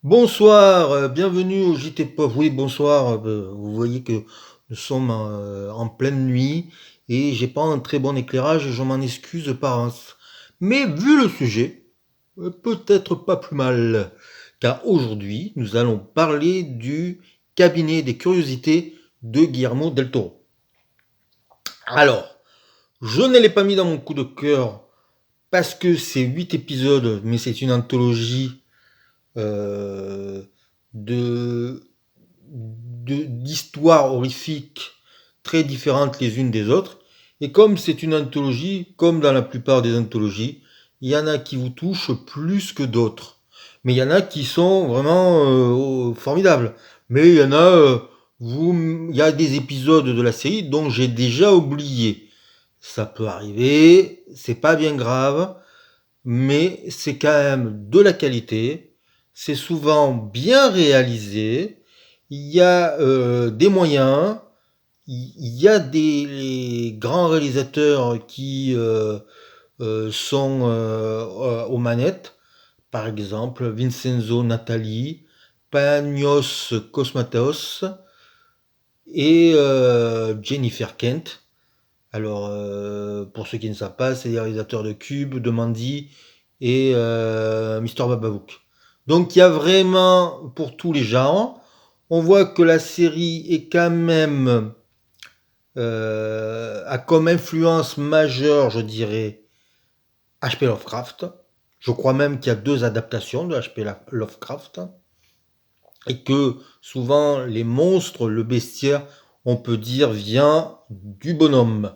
Bonsoir, bienvenue au JT Pop. Oui, bonsoir. Vous voyez que nous sommes en pleine nuit et j'ai pas un très bon éclairage et je m'en excuse par avance. Mais vu le sujet, peut-être pas plus mal, car aujourd'hui nous allons parler du cabinet des curiosités de Guillermo del Toro. Alors, je ne l'ai pas mis dans mon coup de cœur parce que c'est 8 épisodes, mais c'est une anthologie euh, de d'histoires horrifiques très différentes les unes des autres. Et comme c'est une anthologie, comme dans la plupart des anthologies, il y en a qui vous touchent plus que d'autres. Mais il y en a qui sont vraiment formidables. Mais il y en a, il y a des épisodes de la série dont j'ai déjà oublié. Ça peut arriver, c'est pas bien grave, mais c'est quand même de la qualité. C'est souvent bien réalisé. Il y a des moyens. Il y a des grands réalisateurs qui sont aux manettes. Par exemple, Vincenzo Natali, Panos Cosmatos et Jennifer Kent. Alors, pour ceux qui ne savent pas, c'est les réalisateurs de Cube, de Mandy et Mister Bababook. Donc, il y a vraiment pour tous les genres. On voit que la série est quand même a comme influence majeure, je dirais, H.P. Lovecraft. Je crois même qu'il y a 2 adaptations de H.P. Lovecraft et que souvent les monstres, le bestiaire, on peut dire vient du bonhomme.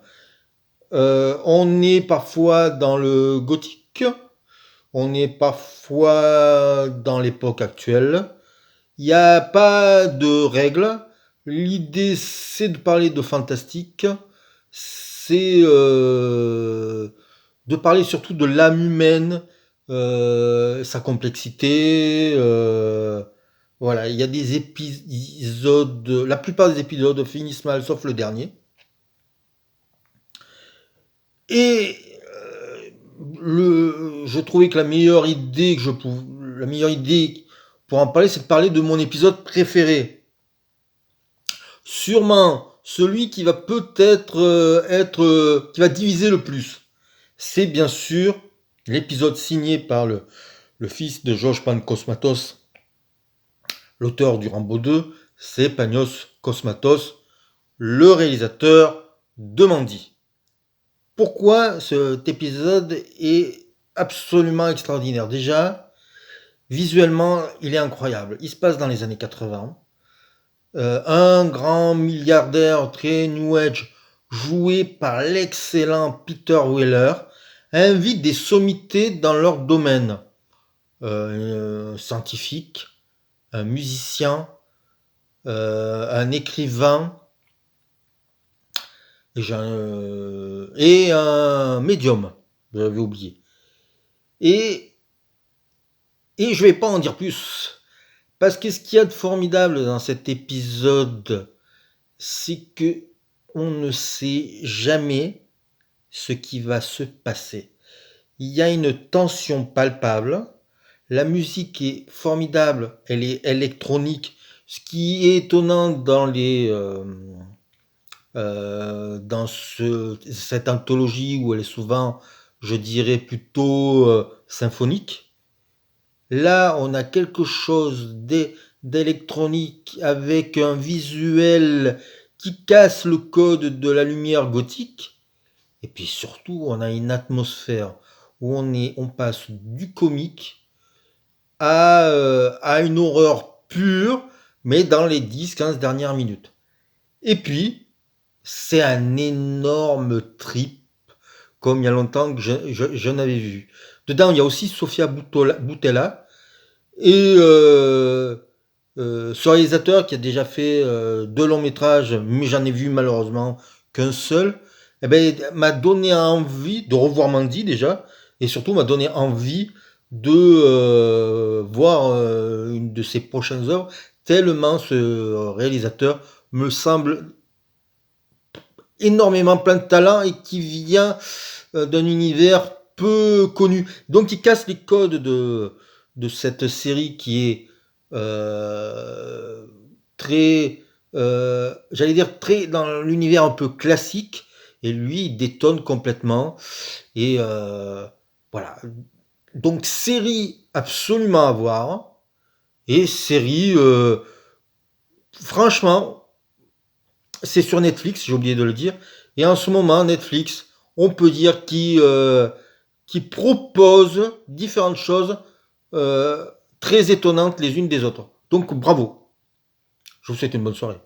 On est parfois dans le gothique, on est parfois dans l'époque actuelle. Il n'y a pas de règles. L'idée, c'est de parler de fantastique. C'est de parler surtout de l'âme humaine, sa complexité. Voilà, il y a des épisodes. La plupart des épisodes finissent mal, sauf le dernier. Et je trouvais que la meilleure idée pour en parler, c'est de parler de mon épisode préféré. Sûrement celui qui va peut-être qui va diviser le plus. C'est bien sûr l'épisode signé par le fils de George Pancosmatos, l'auteur du Rambo 2, c'est Panos Cosmatos, le réalisateur de Mandy. Pourquoi cet épisode est absolument extraordinaire? Déjà, visuellement, il est incroyable. Il se passe dans les années 80. Un grand milliardaire très new age, joué par l'excellent Peter Weller, invite des sommités dans leur domaine. Un scientifique, un musicien, un écrivain et un médium. J'avais oublié. Et, et je vais pas en dire plus. Parce que ce qu'il y a de formidable dans cet épisode, c'est que on ne sait jamais ce qui va se passer. Il y a une tension palpable. La musique est formidable, elle est électronique. Ce qui est étonnant dans cette anthologie où elle est souvent, je dirais, plutôt symphonique. Là, on a quelque chose d'électronique avec un visuel qui casse le code de la lumière gothique. Et puis surtout, on a une atmosphère où on passe du comique à une horreur pure, mais dans les 10-15 dernières minutes. Et puis, c'est un énorme trip, comme il y a longtemps que je n'avais vu. Dedans, il y a aussi Sofia Boutella, et ce réalisateur qui a déjà fait 2 longs métrages, mais j'en ai vu malheureusement qu'un seul, eh ben, m'a donné envie de revoir Mandy déjà, et surtout m'a donné envie de voir une de ses prochaines œuvres, tellement ce réalisateur me semble énormément plein de talent et qui vient d'un univers peu connu. Donc il casse les codes de cette série qui est très, j'allais dire très dans l'univers un peu classique, et lui, il détonne complètement. Et voilà. Donc série absolument à voir, et série, franchement, c'est sur Netflix, j'ai oublié de le dire. Et en ce moment, Netflix, on peut dire qu'il propose différentes choses très étonnantes les unes des autres. Donc bravo. Je vous souhaite une bonne soirée.